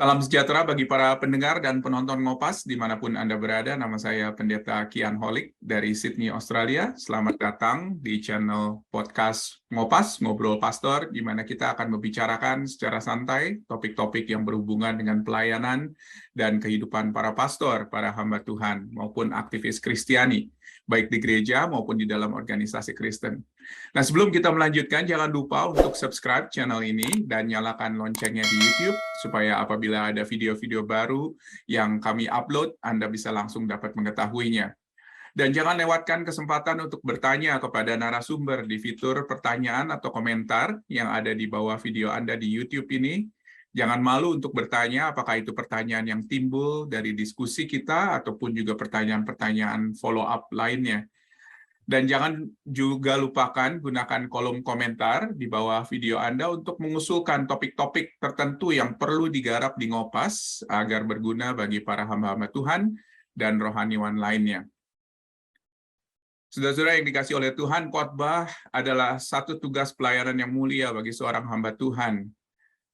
Salam sejahtera bagi para pendengar dan penonton Ngopas dimanapun Anda berada. Nama saya Pendeta Kian Holik dari Sydney, Australia. Selamat datang di channel podcast Ngopas, Ngobrol Pastor, di mana kita akan membicarakan secara santai topik-topik yang berhubungan dengan pelayanan dan kehidupan para pastor, para hamba Tuhan, maupun aktivis Kristiani, baik di gereja maupun di dalam organisasi Kristen. Nah, sebelum kita melanjutkan, jangan lupa untuk subscribe channel ini dan nyalakan loncengnya di YouTube, supaya apabila ada video-video baru yang kami upload, Anda bisa langsung dapat mengetahuinya. Dan jangan lewatkan kesempatan untuk bertanya kepada narasumber di fitur pertanyaan atau komentar yang ada di bawah video Anda di YouTube ini. Jangan malu untuk bertanya, apakah itu pertanyaan yang timbul dari diskusi kita ataupun juga pertanyaan-pertanyaan follow-up lainnya. Dan jangan juga lupakan gunakan kolom komentar di bawah video Anda untuk mengusulkan topik-topik tertentu yang perlu digarap di Ngopas agar berguna bagi para hamba-hamba Tuhan dan rohaniwan lainnya. Saudara-saudara yang dikasih oleh Tuhan, khotbah adalah satu tugas pelayanan yang mulia bagi seorang hamba Tuhan.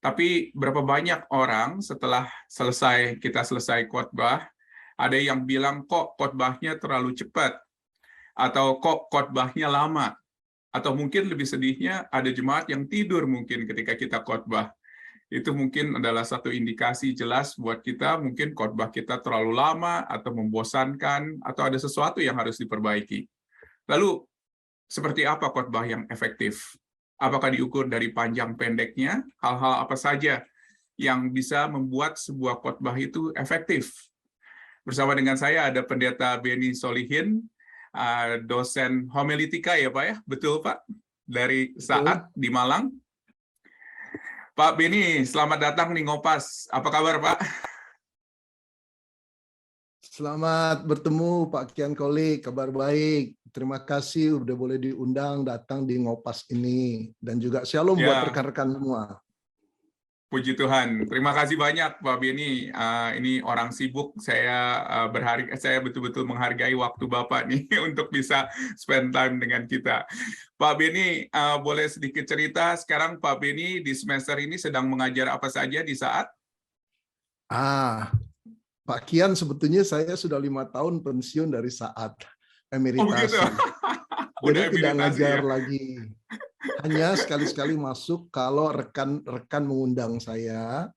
Tapi berapa banyak orang setelah kita selesai khotbah, ada yang bilang kok khotbahnya terlalu cepat, atau kok khotbahnya lama, atau mungkin lebih sedihnya ada jemaat yang tidur mungkin ketika kita khotbah. Itu mungkin adalah satu indikasi jelas buat kita, mungkin khotbah kita terlalu lama atau membosankan atau ada sesuatu yang harus diperbaiki. Lalu seperti apa khotbah yang efektif? Apakah diukur dari panjang pendeknya? Hal-hal apa saja yang bisa membuat sebuah khotbah itu efektif? Bersama dengan saya ada Pendeta Benny Solihin, dosen homiletika ya Pak ya, betul Pak? Dari Saat di Malang. Pak Benny, selamat datang di Ngopas. Apa kabar Pak? Selamat bertemu Pak Kian Kolik, kabar baik. Terima kasih udah boleh diundang datang di Ngopas ini. Dan juga shalom buat rekan-rekan semua. Puji Tuhan. Terima kasih banyak Pak Benny. Ini orang sibuk, saya betul-betul menghargai waktu Bapak nih untuk bisa spend time dengan kita. Pak Benny, boleh sedikit cerita sekarang Pak Benny di semester ini sedang mengajar apa saja di Saat? Pak Kian, sebetulnya saya sudah 5 tahun pensiun dari Saat, emeritasi. Jadi tidak ngajar lagi. Hanya sekali-sekali masuk kalau rekan-rekan mengundang saya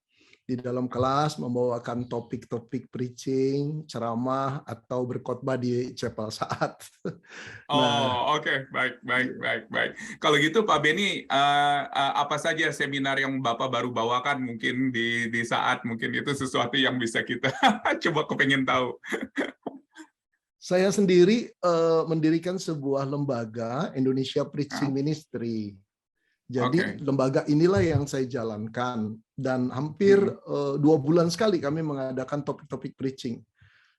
di dalam kelas membawakan topik-topik preaching, ceramah, atau berkhotbah di chapel Saat. Oke. Baik. Kalau gitu Pak Benny, apa saja seminar yang Bapak baru bawakan mungkin di Saat, mungkin itu sesuatu yang bisa kita coba kepengen tahu. Saya sendiri mendirikan sebuah lembaga, Indonesia Preaching Ministry. Jadi lembaga inilah yang saya jalankan. Dan hampir 2 bulan sekali kami mengadakan topik-topik preaching.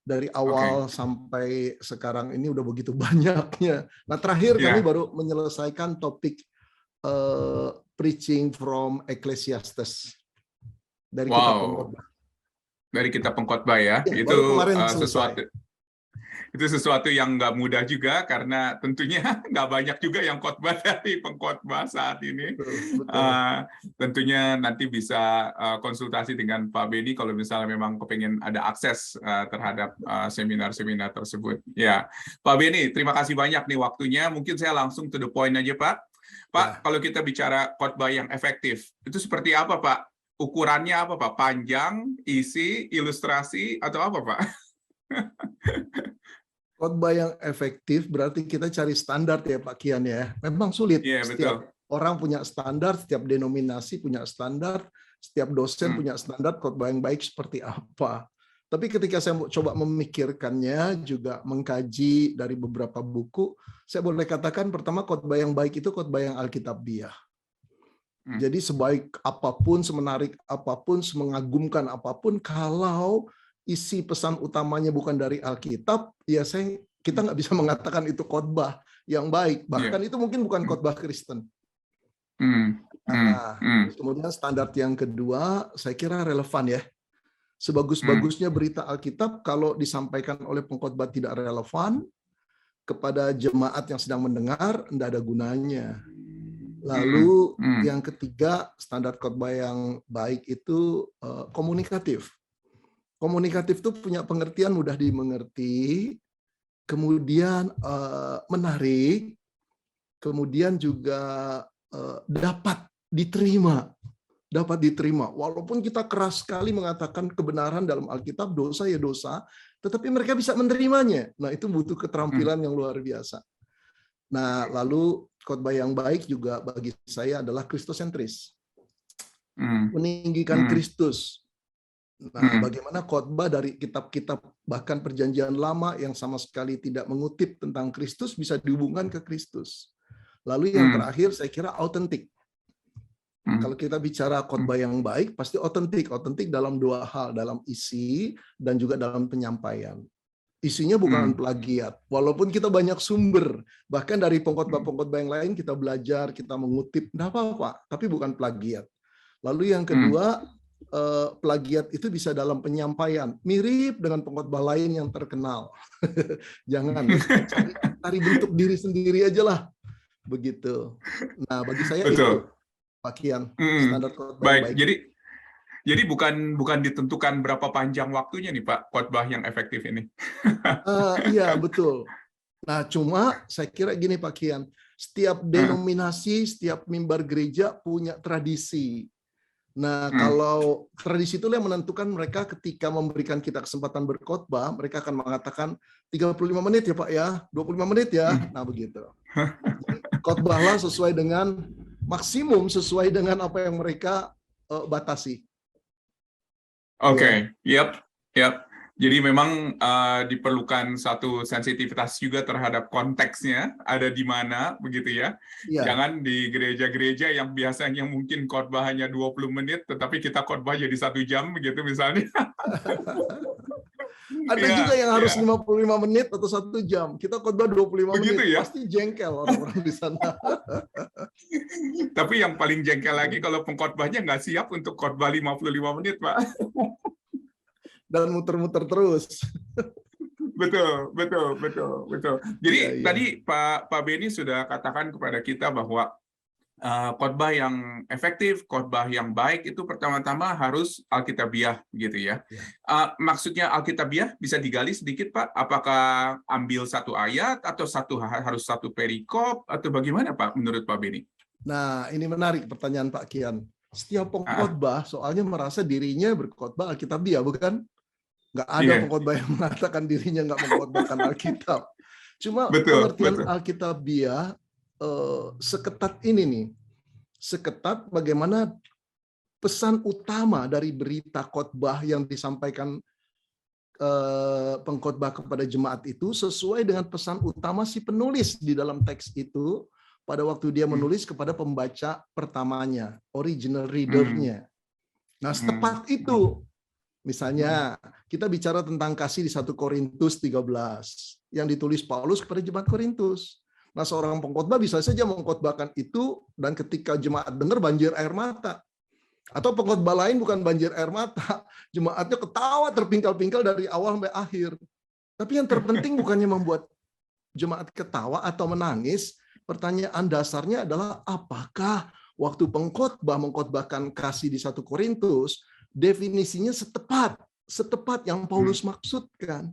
Dari awal sampai sekarang ini udah begitu banyaknya. Nah terakhir kami baru menyelesaikan topik preaching from Ecclesiastes. Dari kitab pengkhotbah. Dari kitab pengkhotbah ya. Itu sesuatu yang nggak mudah juga, karena tentunya nggak banyak juga yang khotbah dari pengkhotbah saat ini. Tentunya nanti bisa konsultasi dengan Pak Benny kalau misalnya memang kepengen ada akses terhadap seminar-seminar tersebut. Ya, Pak Benny, terima kasih banyak nih waktunya. Mungkin saya langsung to the point aja Pak. Pak, kalau kita bicara khotbah yang efektif, itu seperti apa Pak? Ukurannya apa Pak? Panjang, isi, ilustrasi, atau apa Pak? Khotbah yang efektif berarti kita cari standar ya Pak Kian ya. Memang sulit. Setiap orang punya standar, setiap denominasi punya standar, setiap dosen punya standar khotbah yang baik seperti apa. Tapi ketika saya coba memikirkannya, juga mengkaji dari beberapa buku, saya boleh katakan pertama khotbah yang baik itu khotbah yang alkitabiah. Jadi sebaik apapun, semenarik apapun, semengagumkan apapun, kalau isi pesan utamanya bukan dari Alkitab, ya kita nggak bisa mengatakan itu khotbah yang baik. Bahkan itu mungkin bukan khotbah Kristen. Kemudian standar yang kedua, saya kira relevan ya. Sebagus-bagusnya berita Alkitab, kalau disampaikan oleh pengkhotbah tidak relevan, kepada jemaat yang sedang mendengar, tidak ada gunanya. Lalu yang ketiga, standar khotbah yang baik itu komunikatif. Komunikatif itu punya pengertian mudah dimengerti, kemudian menarik, kemudian juga dapat diterima. Walaupun kita keras sekali mengatakan kebenaran dalam Alkitab, dosa ya dosa, tetapi mereka bisa menerimanya. Nah, itu butuh keterampilan yang luar biasa. Nah, lalu khotbah yang baik juga bagi saya adalah kristosentris. Meninggikan Kristus. Nah, bagaimana khotbah dari kitab-kitab bahkan Perjanjian Lama yang sama sekali tidak mengutip tentang Kristus bisa dihubungkan ke Kristus. Lalu yang terakhir saya kira autentik. Kalau kita bicara khotbah yang baik, pasti otentik. Otentik dalam dua hal, dalam isi dan juga dalam penyampaian. Isinya bukan plagiat. Walaupun kita banyak sumber, bahkan dari pengkhotbah-pengkhotbah yang lain kita belajar, kita mengutip, tidak apa-apa, tapi bukan plagiat. Lalu yang kedua, plagiat itu bisa dalam penyampaian. Mirip dengan pengkhotbah lain yang terkenal. Jangan, cari bentuk diri sendiri aja lah. Begitu. Nah, bagi saya itu Pak Kian, standar khotbah baik. yang baik. Jadi bukan ditentukan berapa panjang waktunya nih Pak khotbah yang efektif ini. Iya betul. Nah cuma saya kira gini Pak Kian, setiap denominasi, setiap mimbar gereja punya tradisi. Nah kalau tradisi itu yang menentukan mereka ketika memberikan kita kesempatan berkhotbah, mereka akan mengatakan 35 menit ya Pak ya, 25 menit ya. Nah begitu. Khotbahlah sesuai dengan maksimum sesuai dengan apa yang mereka batasi. Oke, yep. Jadi memang diperlukan satu sensitivitas juga terhadap konteksnya, ada di mana, begitu ya. Jangan di gereja-gereja yang biasanya mungkin khotbah hanya 20 menit, tetapi kita khotbah jadi 1 jam, begitu misalnya. Ada juga yang harus 55 menit atau 1 jam. Kita khotbah 25 begitu menit, ya? pasti jengkel orang-orang di sana. Tapi yang paling jengkel lagi kalau pengkhotbahnya nggak siap untuk khotbah 55 menit, Pak. Dan muter-muter terus. Betul. Jadi tadi Pak Beni sudah katakan kepada kita bahwa khotbah yang efektif, khotbah yang baik itu pertama-tama harus alkitabiah, gitu ya. Maksudnya alkitabiah bisa digali sedikit, Pak? Apakah ambil satu ayat atau harus satu perikop atau bagaimana, Pak? Menurut Pak Beni? Nah, ini menarik pertanyaan Pak Kian. Setiap pengkhotbah soalnya merasa dirinya berkhotbah alkitabiah, bukan? Nggak ada pengkhotbah yang mengatakan dirinya nggak mengkhotbahkan Alkitab. Cuma pengertian Alkitabiah seketat ini nih. Seketat bagaimana pesan utama dari berita khotbah yang disampaikan pengkhotbah kepada jemaat itu sesuai dengan pesan utama si penulis di dalam teks itu pada waktu dia menulis kepada pembaca pertamanya, original reader-nya. Nah, setepat itu. Misalnya, kita bicara tentang kasih di 1 Korintus 13 yang ditulis Paulus kepada jemaat Korintus. Nah, seorang pengkhotbah bisa saja mengkhotbahkan itu dan ketika jemaat dengar banjir air mata. Atau pengkhotbah lain bukan banjir air mata, jemaatnya ketawa terpingkal-pingkal dari awal sampai akhir. Tapi yang terpenting bukannya membuat jemaat ketawa atau menangis, pertanyaan dasarnya adalah apakah waktu pengkhotbah mengkhotbahkan kasih di 1 Korintus definisinya setepat yang Paulus maksudkan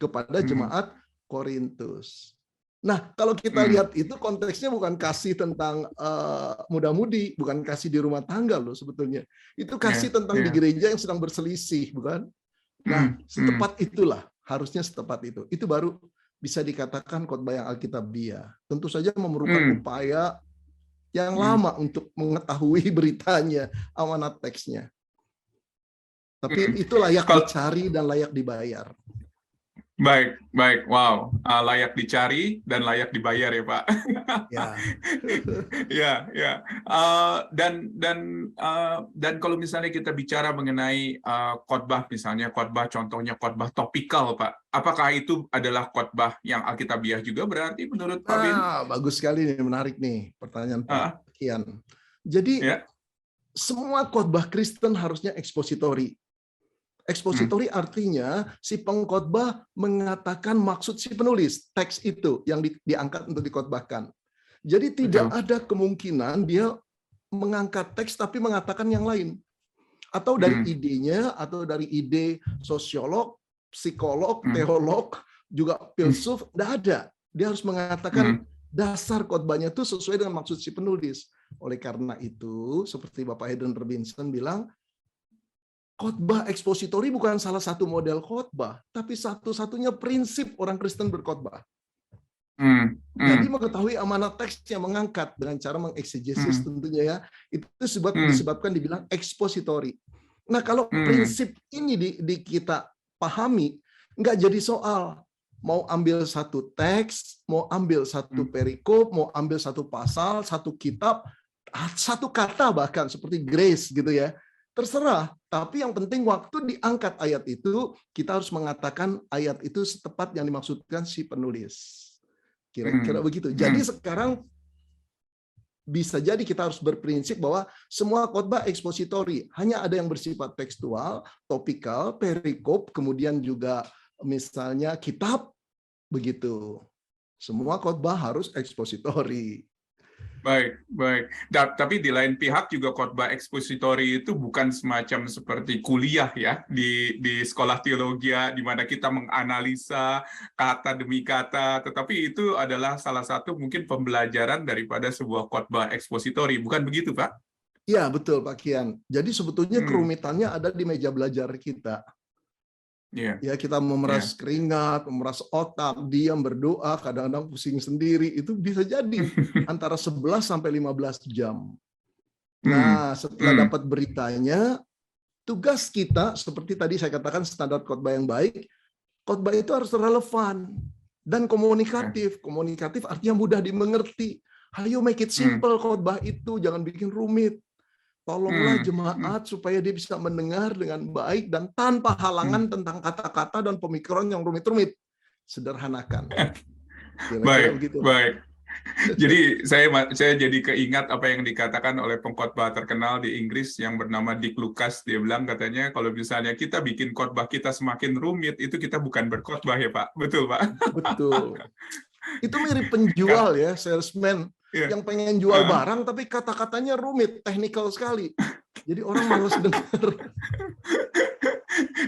kepada jemaat Korintus. Nah, kalau kita lihat itu konteksnya bukan kasih tentang muda-mudi, bukan kasih di rumah tangga loh sebetulnya. Itu kasih tentang di gereja yang sedang berselisih, bukan? Nah, setepat itulah, harusnya setepat itu. Itu baru bisa dikatakan khotbah yang alkitabiah. Tentu saja memerlukan upaya yang lama untuk mengetahui beritanya, amanat teksnya. Tapi itu layak dicari dan layak dibayar. Baik. Wow, layak dicari dan layak dibayar ya Pak. Ya. Dan kalau misalnya kita bicara mengenai khotbah, misalnya khotbah, contohnya khotbah topikal, Pak. Apakah itu adalah khotbah yang alkitabiah juga berarti menurut Pak Bin? Bagus sekali nih, menarik nih pertanyaan Pak Kian. Jadi semua khotbah Kristen harusnya ekspositori. Ekspositori artinya si pengkhotbah mengatakan maksud si penulis teks itu yang diangkat untuk dikhotbahkan. Jadi tidak Betul. ada kemungkinan dia mengangkat teks tapi mengatakan yang lain. Atau dari idenya, atau dari ide sosiolog, psikolog, teolog, juga filsuf, tidak ada. Dia harus mengatakan dasar khotbahnya itu sesuai dengan maksud si penulis. Oleh karena itu, seperti Bapak Hayden Robinson bilang, khotbah ekspositori bukan salah satu model khotbah, tapi satu-satunya prinsip orang Kristen berkhotbah. Jadi mengetahui amanat teks yang mengangkat dengan cara mengeksegesis tentunya ya, itu disebabkan dibilang ekspositori. Nah kalau prinsip ini di kita pahami, nggak jadi soal mau ambil satu teks, mau ambil satu perikop, mau ambil satu pasal, satu kitab, satu kata bahkan seperti grace gitu ya. Terserah, tapi yang penting waktu diangkat ayat itu, kita harus mengatakan ayat itu setepat yang dimaksudkan si penulis. Kira-kira begitu. Jadi sekarang bisa jadi kita harus berprinsip bahwa semua khotbah ekspositori, hanya ada yang bersifat tekstual, topikal, perikop, kemudian juga misalnya kitab, begitu. Semua khotbah harus ekspositori. Baik, baik. Tapi di lain pihak juga khotbah ekspositori itu bukan semacam seperti kuliah ya di sekolah teologi di mana kita menganalisa kata demi kata, tetapi itu adalah salah satu mungkin pembelajaran daripada sebuah khotbah ekspositori, bukan begitu, Pak? Iya, betul Pak Kian. Jadi sebetulnya kerumitannya ada di meja belajar kita. Ya, kita memeras keringat, memeras otak, diam berdoa, kadang-kadang pusing sendiri, itu bisa jadi antara 11 sampai 15 jam. Nah, setelah dapat beritanya, tugas kita seperti tadi saya katakan standar khotbah yang baik, khotbah itu harus relevan dan komunikatif. Komunikatif artinya mudah dimengerti. Ayo make it simple khotbah itu, jangan bikin rumit. Tolonglah jemaat supaya dia bisa mendengar dengan baik dan tanpa halangan tentang kata-kata dan pemikiran yang rumit-rumit. Sederhanakan. Baik, baik. Jadi saya jadi keingat apa yang dikatakan oleh pengkhotbah terkenal di Inggris yang bernama Dick Lucas. Dia bilang katanya kalau misalnya kita bikin khotbah kita semakin rumit, itu kita bukan berkhotbah ya Pak. Betul Pak? Betul. Itu mirip penjual ya, salesman. Yang pengen jual barang tapi kata-katanya rumit, teknikal sekali. Jadi orang malas dengar.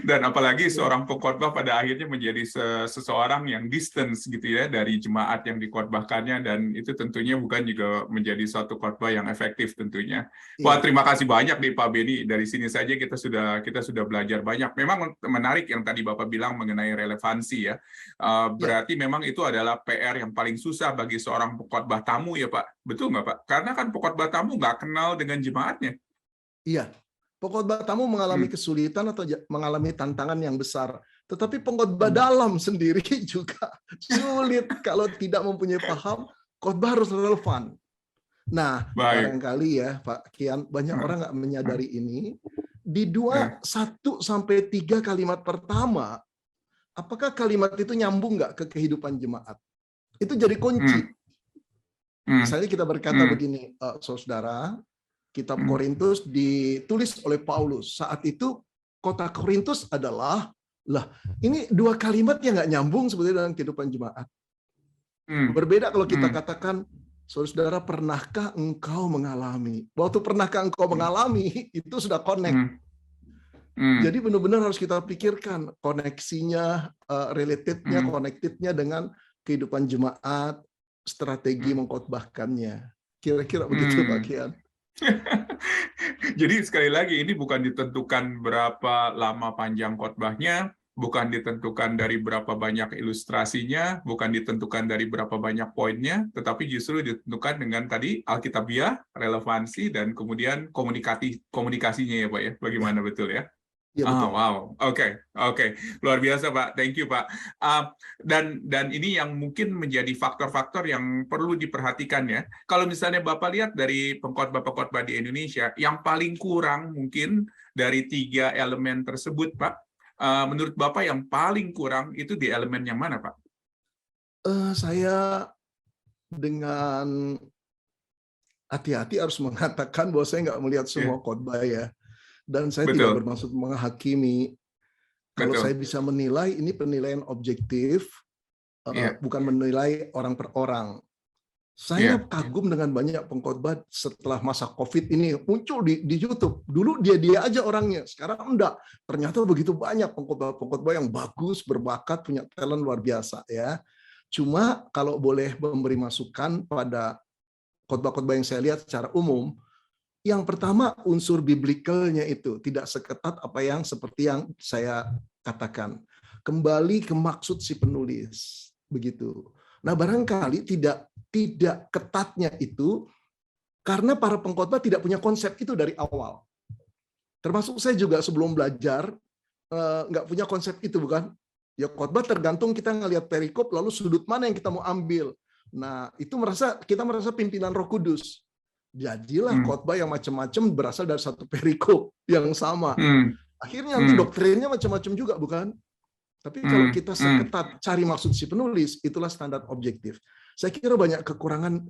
Dan apalagi seorang pengkhotbah pada akhirnya menjadi seseorang yang distance gitu ya dari jemaat yang dikhotbahkannya, dan itu tentunya bukan juga menjadi suatu khotbah yang efektif tentunya. Wah, terima kasih banyak nih Pak Beni. Dari sini saja kita sudah belajar banyak. Memang menarik yang tadi Bapak bilang mengenai relevansi ya. Berarti memang itu adalah PR yang paling susah bagi seorang pengkhotbah tamu ya Pak. Betul nggak Pak? Karena kan pengkhotbah tamu nggak kenal dengan jemaatnya. Iya. Pengkhotbah tamu mengalami kesulitan atau mengalami tantangan yang besar. Tetapi pengkhotbah dalam sendiri juga sulit kalau tidak mempunyai paham, khotbah harus relevan. Nah, barangkali ya Pak Kian, banyak orang nggak menyadari ini. Di 1-3 kalimat pertama, apakah kalimat itu nyambung nggak ke kehidupan jemaat? Itu jadi kunci. Misalnya kita berkata begini, saudara, Kitab Korintus ditulis oleh Paulus. Saat itu kota Korintus adalah, ini 2 kalimat yang nggak nyambung sebetulnya dalam kehidupan jemaat. Berbeda kalau kita katakan, saudara, pernahkah engkau mengalami? Waktu pernahkah engkau mengalami, itu sudah connect. Jadi benar-benar harus kita pikirkan koneksinya, relatednya, connectednya dengan kehidupan jemaat, strategi mengkhotbahkannya. Kira-kira begitu Pak Kian. Jadi sekali lagi ini bukan ditentukan berapa lama panjang khotbahnya, bukan ditentukan dari berapa banyak ilustrasinya, bukan ditentukan dari berapa banyak poinnya, tetapi justru ditentukan dengan tadi Alkitabiah, relevansi, dan kemudian komunikasinya ya Pak ya, bagaimana betul ya? Ya, betul. Wow, oke. Luar biasa Pak, thank you Pak. Dan ini yang mungkin menjadi faktor-faktor yang perlu diperhatikan ya. Kalau misalnya Bapak lihat dari pengkhotbah-pengkhotbah di Indonesia, yang paling kurang mungkin dari 3 elemen tersebut Pak, menurut Bapak yang paling kurang itu di elemen yang mana Pak? Saya dengan hati-hati harus mengatakan bahwa saya nggak melihat semua khotbah ya. Dan saya tidak bermaksud menghakimi. Kalau saya bisa menilai, ini penilaian objektif, bukan menilai orang per orang. Saya kagum dengan banyak pengkhotbah setelah masa COVID ini muncul di YouTube. Dulu dia aja orangnya, sekarang enggak. Ternyata begitu banyak pengkhotbah yang bagus, berbakat, punya talent luar biasa ya. Cuma kalau boleh memberi masukan pada khotbah-khotbah yang saya lihat secara umum, yang pertama unsur biblikalnya itu tidak seketat apa yang seperti yang saya katakan. Kembali ke maksud si penulis, begitu. Nah, barangkali tidak ketatnya itu karena para pengkhotbah tidak punya konsep itu dari awal. Termasuk saya juga sebelum belajar nggak punya konsep itu, bukan? Ya khotbah tergantung kita ngelihat perikop lalu sudut mana yang kita mau ambil. Nah, itu kita merasa pimpinan Roh Kudus. Jadilah khotbah yang macam-macam berasal dari satu perikop yang sama. Akhirnya nanti doktrinnya macam-macam juga, bukan? Tapi kalau kita seketat cari maksud si penulis, itulah standar objektif. Saya kira banyak kekurangan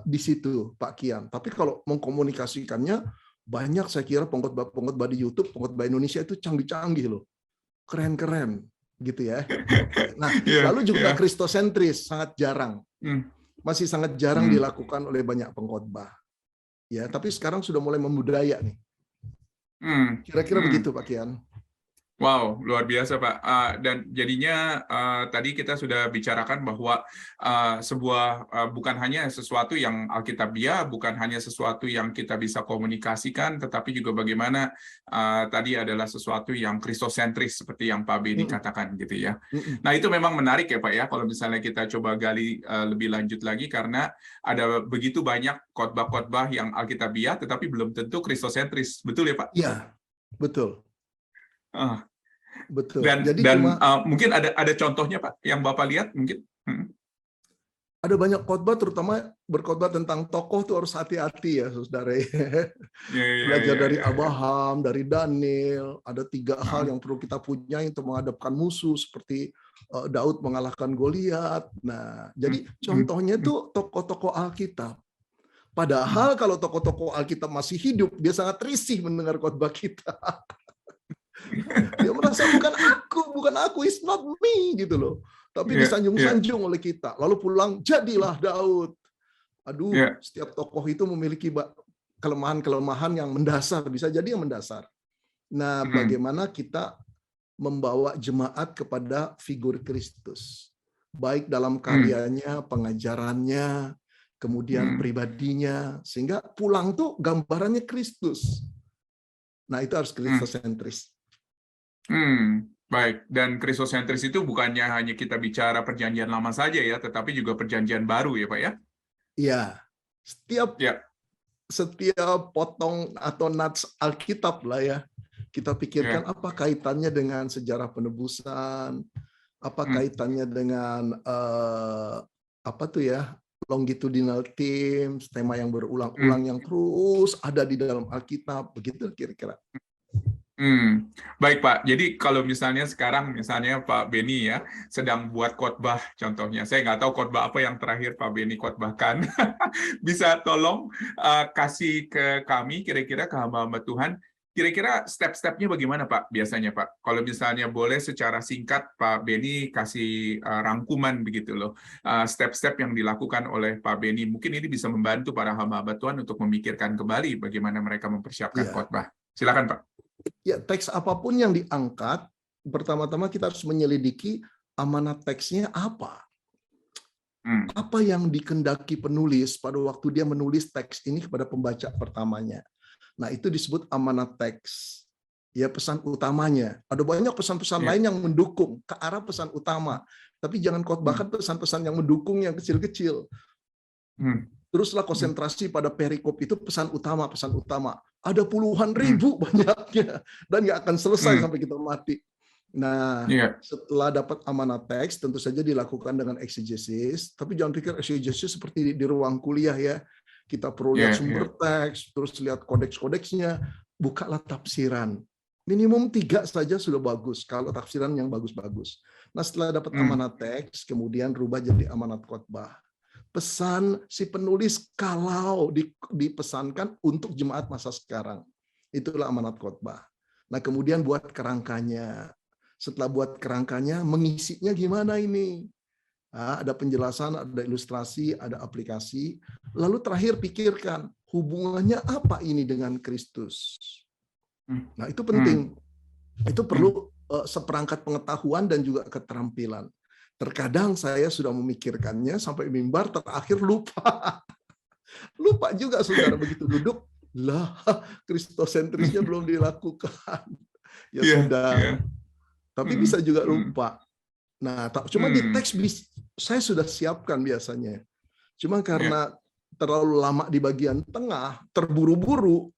di situ, Pak Kian. Tapi kalau mengkomunikasikannya, banyak saya kira pengkhotbah di YouTube, pengkhotbah Indonesia itu canggih-canggih loh. Keren-keren, gitu ya. Nah, lalu juga kristosentris, sangat jarang. Masih sangat jarang dilakukan oleh banyak pengkhotbah. Ya, tapi sekarang sudah mulai membudaya nih. Kira-kira begitu, Pak Kian. Wow, luar biasa Pak. Dan jadinya tadi kita sudah bicarakan bahwa bukan hanya sesuatu yang alkitabiah, bukan hanya sesuatu yang kita bisa komunikasikan, tetapi juga bagaimana tadi adalah sesuatu yang kristosentris seperti yang Pak Beni katakan gitu ya. Nah itu memang menarik ya Pak ya, kalau misalnya kita coba gali lebih lanjut lagi, karena ada begitu banyak khotbah-khotbah yang alkitabiah, tetapi belum tentu kristosentris. Betul ya Pak? Iya, betul. Betul. Dan Jadi mungkin ada contohnya Pak yang Bapak lihat mungkin. Ada banyak khotbah, terutama berkhotbah tentang tokoh tuh harus hati-hati ya, saudara. Belajar dari Abraham, dari Daniel, ada 3 hal yang perlu kita punya untuk menghadapkan musuh, seperti Daud mengalahkan Goliat. Nah, jadi contohnya tuh tokoh-tokoh Alkitab. Padahal kalau tokoh-tokoh Alkitab masih hidup, dia sangat risih mendengar khotbah kita. Dia merasa bukan aku, it's not me gitu loh. Tapi disanjung-sanjung oleh kita. Lalu pulang, jadilah Daud. Aduh, setiap tokoh itu memiliki kelemahan-kelemahan yang mendasar, bisa jadi yang mendasar. Nah, bagaimana kita membawa jemaat kepada figur Kristus, baik dalam karyanya, pengajarannya, kemudian pribadinya, sehingga pulang tuh gambarannya Kristus. Nah, itu harus kristosentris. Baik, dan kristosentris itu bukannya hanya kita bicara perjanjian lama saja ya, tetapi juga perjanjian baru ya Pak ya? Iya, setiap potong atau nats Alkitab lah ya, kita pikirkan apa kaitannya dengan sejarah penebusan, apa kaitannya dengan longitudinal themes, tema yang berulang-ulang yang terus ada di dalam Alkitab, begitu kira-kira. Baik Pak, jadi kalau misalnya sekarang Pak Beni ya sedang buat khotbah contohnya, saya nggak tahu khotbah apa yang terakhir Pak Beni khotbahkan, bisa tolong kasih ke kami kira-kira, ke hamba-hamba Tuhan, kira-kira step-stepnya bagaimana Pak biasanya Pak? Kalau misalnya boleh secara singkat Pak Beni kasih rangkuman begitu loh, step-step yang dilakukan oleh Pak Beni, mungkin ini bisa membantu para hamba-hamba Tuhan untuk memikirkan kembali bagaimana mereka mempersiapkan khotbah. Silakan Pak. Ya, teks apapun yang diangkat, pertama-tama kita harus menyelidiki amanat teksnya apa. Apa yang dikehendaki penulis pada waktu dia menulis teks ini kepada pembaca pertamanya. Nah, itu disebut amanat teks. Ya, pesan utamanya. Ada banyak pesan-pesan lain yang mendukung ke arah pesan utama. Tapi jangan khotbahkan pesan-pesan yang mendukung yang kecil-kecil. Teruslah konsentrasi pada perikop itu pesan utama. Ada puluhan ribu banyaknya dan nggak akan selesai sampai kita mati. Nah, setelah dapat amanat teks, tentu saja dilakukan dengan exegesis. Tapi jangan pikir exegesis seperti di ruang kuliah ya. Kita perlu lihat sumber teks, terus lihat kodeks-kodeksnya. Bukalah tafsiran. Minimum 3 saja sudah bagus. Kalau tafsiran yang bagus-bagus. Nah, setelah dapat amanat teks, kemudian rubah jadi amanat khotbah. Pesan si penulis kalau dipesankan untuk jemaat masa sekarang. Itulah amanat khotbah. Nah, kemudian buat kerangkanya. Setelah buat kerangkanya, mengisinya gimana ini? Ada penjelasan, ada ilustrasi, ada aplikasi. Lalu terakhir pikirkan, hubungannya apa ini dengan Kristus? Nah, itu penting. Itu perlu seperangkat pengetahuan dan juga keterampilan. Terkadang saya sudah memikirkannya sampai mimbar, terakhir lupa. Lupa juga, saudara, begitu duduk, lah, kristosentrisnya belum dilakukan. Ya sudah. Tapi bisa juga lupa. Nah, cuma di teks saya sudah siapkan biasanya. Cuma karena terlalu lama di bagian tengah, terburu-buru,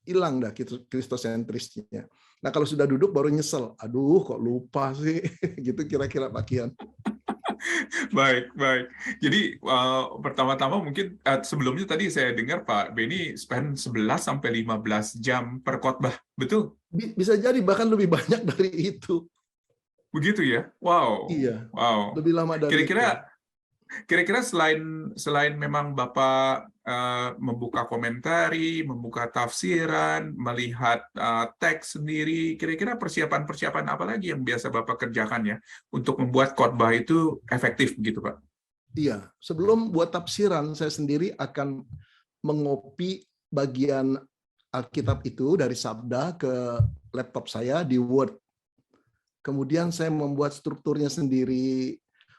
hilang dah kristosentrisnya. Nah, kalau sudah duduk baru nyesel. Aduh, kok lupa sih? Gitu kira-kira Pak Kian. Baik, baik. Jadi pertama-tama mungkin sebelumnya tadi saya dengar Pak Benny spend 11-15 jam per khotbah, betul? Bisa jadi bahkan lebih banyak dari itu. Begitu ya? Wow. Iya. Wow. Lebih lama dari itu. Kira-kira selain memang Bapak membuka komentari, membuka tafsiran, melihat teks sendiri, kira-kira persiapan-persiapan apa lagi yang biasa Bapak kerjakan ya untuk membuat khotbah itu efektif begitu, Pak? Iya, sebelum buat tafsiran saya sendiri akan mengopi bagian Alkitab itu dari Sabda ke laptop saya di Word. Kemudian saya membuat strukturnya sendiri,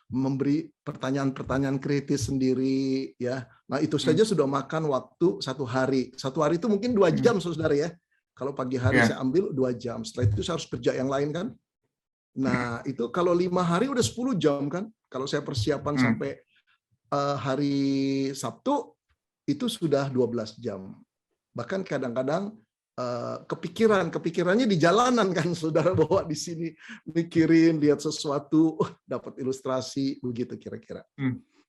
memberi pertanyaan-pertanyaan kritis sendiri, ya. Nah, itu saja sudah makan waktu 1 hari. 1 hari itu mungkin 2 jam, saudara ya. Kalau pagi hari saya ambil 2 jam. Setelah itu saya harus kerja yang lain kan. Nah, itu kalau 5 hari udah 10 jam kan. Kalau saya persiapan sampai hari Sabtu itu sudah 12 jam. Bahkan kadang-kadang kepikirannya di jalanan kan, saudara, bawa di sini mikirin, lihat sesuatu, dapat ilustrasi begitu kira-kira.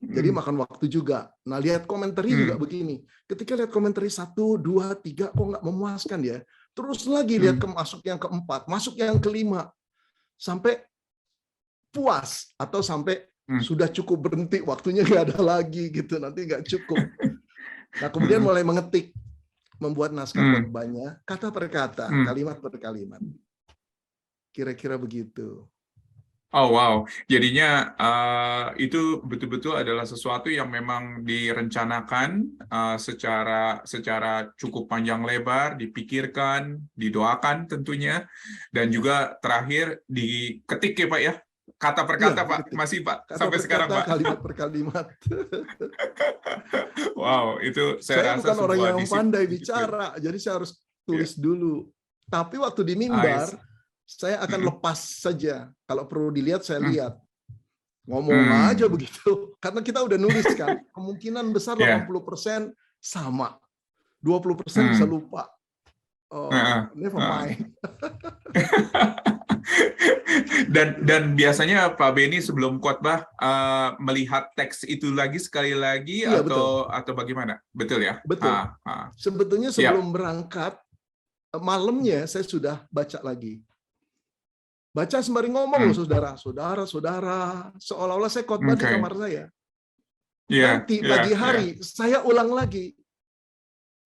Jadi makan waktu juga. Nah, lihat komentari juga begini. Ketika lihat komentari 1, 2, 3 kok nggak memuaskan ya. Terus lagi lihat masuk yang keempat, masuk yang kelima, sampai puas atau sampai sudah cukup berhenti, waktunya nggak ada lagi gitu, nanti nggak cukup. Nah, kemudian mulai mengetik, membuat naskah khotbahnya kata per kata, kalimat per kalimat. Kira-kira begitu. Oh wow, jadinya itu betul-betul adalah sesuatu yang memang direncanakan secara cukup panjang lebar, dipikirkan, didoakan tentunya, dan juga terakhir diketik ya Pak ya, kata per kata Pak, masih Pak, kata sampai per sekarang kata, Pak. kalimat per kalimat. Wow, itu saya rasa bukan orang yang pandai disiplin. Bicara, jadi saya harus tulis dulu. Tapi waktu di mimbar, saya akan lepas saja. Kalau perlu dilihat, saya lihat. Ngomong aja begitu. Karena kita udah nulis kan, kemungkinan besar 80% sama. 20% bisa lupa. Never mind. Dan biasanya Pak Benny sebelum khotbah melihat teks itu lagi sekali lagi, iya, atau bagaimana? Betul ya? Betul. Sebetulnya sebelum berangkat, malamnya saya sudah baca lagi. Baca sembari ngomong loh, saudara, seolah-olah saya khotbah di kamar saya. Nanti pagi hari saya ulang lagi.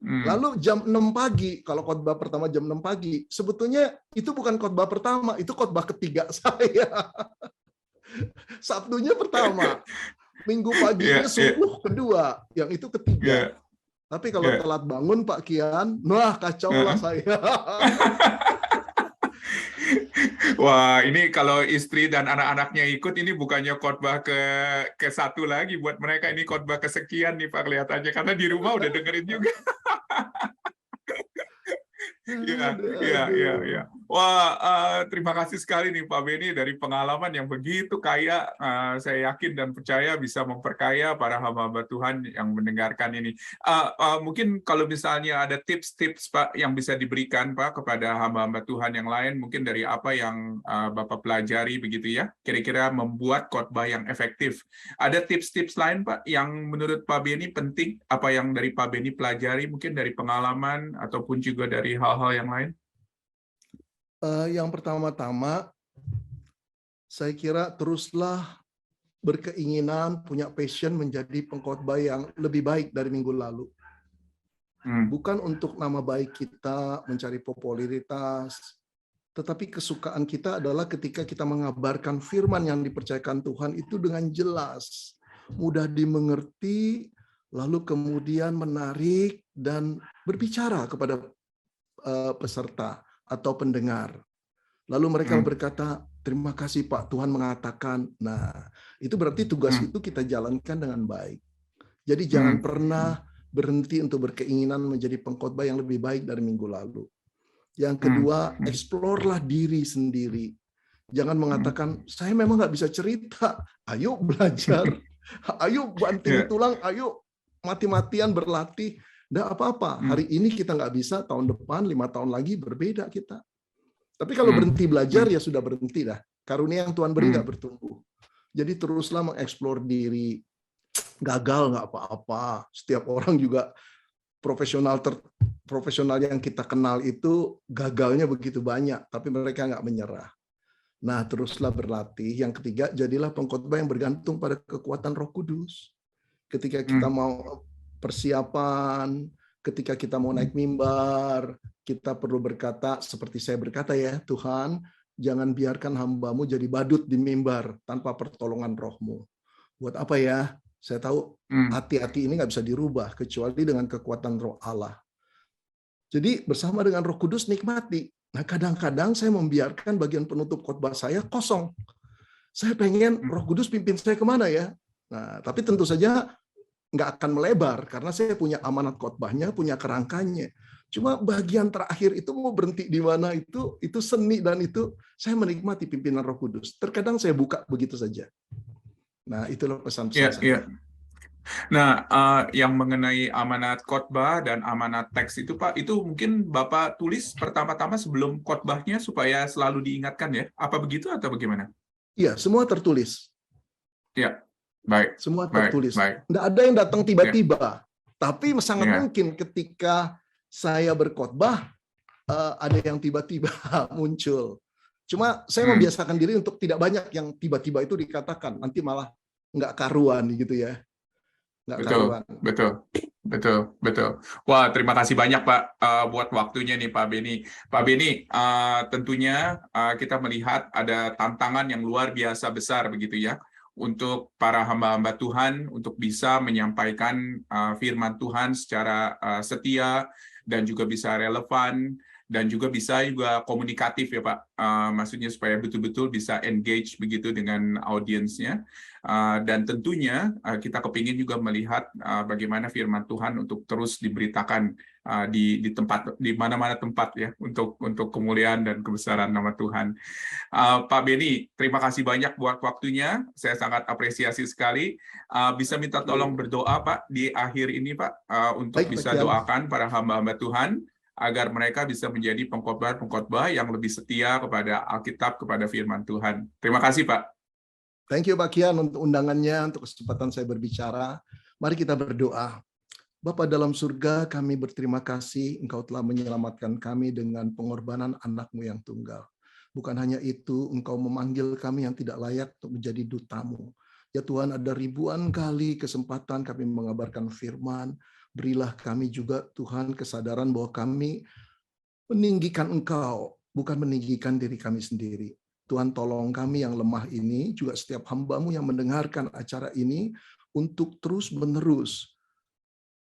Lalu jam 6 pagi, kalau khotbah pertama jam 6 pagi, sebetulnya itu bukan khotbah pertama, itu khotbah ketiga saya. Sabtunya pertama, Minggu paginya subuh kedua, yang itu ketiga. Tapi kalau telat bangun Pak Kian, wah kacau lah saya. Wah, ini kalau istri dan anak-anaknya ikut, ini bukannya khotbah ke satu lagi buat mereka, ini khotbah kesekian nih Pak kelihatannya, karena di rumah udah dengerin juga. Iya. Wah, terima kasih sekali nih Pak Benny dari pengalaman yang begitu kaya. Saya yakin dan percaya bisa memperkaya para hamba-hamba Tuhan yang mendengarkan ini. Mungkin kalau misalnya ada tips-tips Pak yang bisa diberikan Pak kepada hamba-hamba Tuhan yang lain, mungkin dari apa yang Bapak pelajari begitu ya, kira-kira membuat khotbah yang efektif. Ada tips-tips lain Pak yang menurut Pak Benny penting, apa yang dari Pak Benny pelajari, mungkin dari pengalaman ataupun juga dari hal-hal yang lain? Yang pertama-tama, saya kira teruslah berkeinginan, punya passion menjadi pengkhotbah yang lebih baik dari minggu lalu. Bukan untuk nama baik kita, mencari popularitas, Tetapi kesukaan kita adalah ketika kita mengabarkan firman yang dipercayakan Tuhan itu dengan jelas, mudah dimengerti, lalu kemudian menarik dan berbicara kepada peserta atau pendengar. Lalu mereka berkata, terima kasih Pak, Tuhan mengatakan. Nah, itu berarti tugas itu kita jalankan dengan baik. Jadi jangan pernah berhenti untuk berkeinginan menjadi pengkhotbah yang lebih baik dari minggu lalu. Yang kedua, eksplorlah diri sendiri. Jangan mengatakan, saya memang nggak bisa cerita. Ayo belajar. Ayo banting tulang. Ayo mati-matian berlatih. Nggak apa-apa. Hari ini kita nggak bisa, tahun depan, 5 tahun lagi berbeda kita. Tapi kalau berhenti belajar, ya sudah berhenti dah. Karunia yang Tuhan beri nggak bertumbuh. Jadi teruslah mengeksplor diri. Gagal nggak apa-apa. Setiap orang juga profesional yang kita kenal itu gagalnya begitu banyak, tapi mereka nggak menyerah. Nah, teruslah berlatih. Yang ketiga, jadilah pengkhotbah yang bergantung pada kekuatan Roh Kudus. Ketika kita mau persiapan, ketika kita mau naik mimbar, kita perlu berkata, seperti saya berkata ya, Tuhan, jangan biarkan hamba-Mu jadi badut di mimbar tanpa pertolongan Roh-Mu. Buat apa ya? Saya tahu hati-hati ini nggak bisa dirubah, kecuali dengan kekuatan Roh Allah. Jadi bersama dengan Roh Kudus nikmati. Nah, kadang-kadang saya membiarkan bagian penutup khotbah saya kosong. Saya pengen Roh Kudus pimpin saya kemana ya? Nah, tapi tentu saja nggak akan melebar karena saya punya amanat khotbahnya, punya kerangkanya. Cuma bagian terakhir itu mau berhenti di mana itu seni dan itu saya menikmati pimpinan Roh Kudus. Terkadang saya buka begitu saja. Nah, itulah pesan-pesan saya. Nah, yang mengenai amanat khotbah dan amanat teks itu, Pak, itu mungkin Bapak tulis pertama-tama sebelum khotbahnya supaya selalu diingatkan ya? Apa begitu atau bagaimana? Iya, semua tertulis. Ya, baik. Semua tertulis. Baik. Nggak ada yang datang tiba-tiba. Tapi sangat mungkin ketika saya berkhotbah, ada yang tiba-tiba muncul. Cuma saya membiasakan diri untuk tidak banyak yang tiba-tiba itu dikatakan, nanti malah nggak karuan gitu ya. Betul. Wah, terima kasih banyak Pak buat waktunya nih Pak Beni. Pak Beni, tentunya kita melihat ada tantangan yang luar biasa besar begitu ya untuk para hamba-hamba Tuhan untuk bisa menyampaikan firman Tuhan secara setia dan juga bisa relevan dan juga bisa komunikatif ya Pak. Maksudnya supaya betul-betul bisa engage begitu dengan audiensnya. Dan tentunya kita kepingin juga melihat bagaimana firman Tuhan untuk terus diberitakan di mana-mana tempat ya untuk kemuliaan dan kebesaran nama Tuhan. Pak Beni, terima kasih banyak buat waktunya. Saya sangat apresiasi sekali. Bisa minta tolong berdoa Pak di akhir ini Pak untuk bisa doakan para hamba-hamba Tuhan agar mereka bisa menjadi pengkhotbah yang lebih setia kepada Alkitab, kepada firman Tuhan. Terima kasih Pak. Thank you Pak Kian untuk undangannya, untuk kesempatan saya berbicara. Mari kita berdoa. Bapa dalam surga, kami berterima kasih Engkau telah menyelamatkan kami dengan pengorbanan anak-Mu yang tunggal. Bukan hanya itu, Engkau memanggil kami yang tidak layak untuk menjadi duta-Mu. Ya Tuhan, ada ribuan kali kesempatan kami mengabarkan firman. Berilah kami juga Tuhan kesadaran bahwa kami meninggikan Engkau, bukan meninggikan diri kami sendiri. Tuhan tolong kami yang lemah ini, juga setiap hamba-Mu yang mendengarkan acara ini, untuk terus-menerus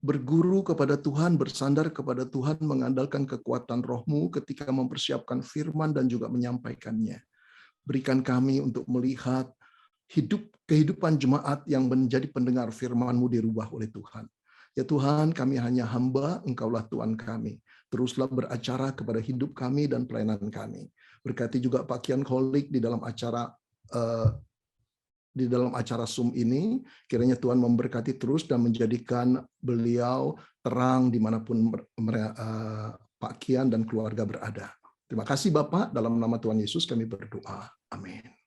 berguru kepada Tuhan, bersandar kepada Tuhan, mengandalkan kekuatan Roh-Mu ketika mempersiapkan firman dan juga menyampaikannya. Berikan kami untuk melihat kehidupan jemaat yang menjadi pendengar firman-Mu dirubah oleh Tuhan. Ya Tuhan, kami hanya hamba, Engkaulah Tuhan kami. Teruslah beracara kepada hidup kami dan pelayanan kami. Berkati juga Pak Kian Holik di dalam acara Zoom ini. Kiranya Tuhan memberkati terus dan menjadikan beliau terang dimanapun Pak Kian dan keluarga berada. Terima kasih Bapak, dalam nama Tuhan Yesus kami berdoa. Amin.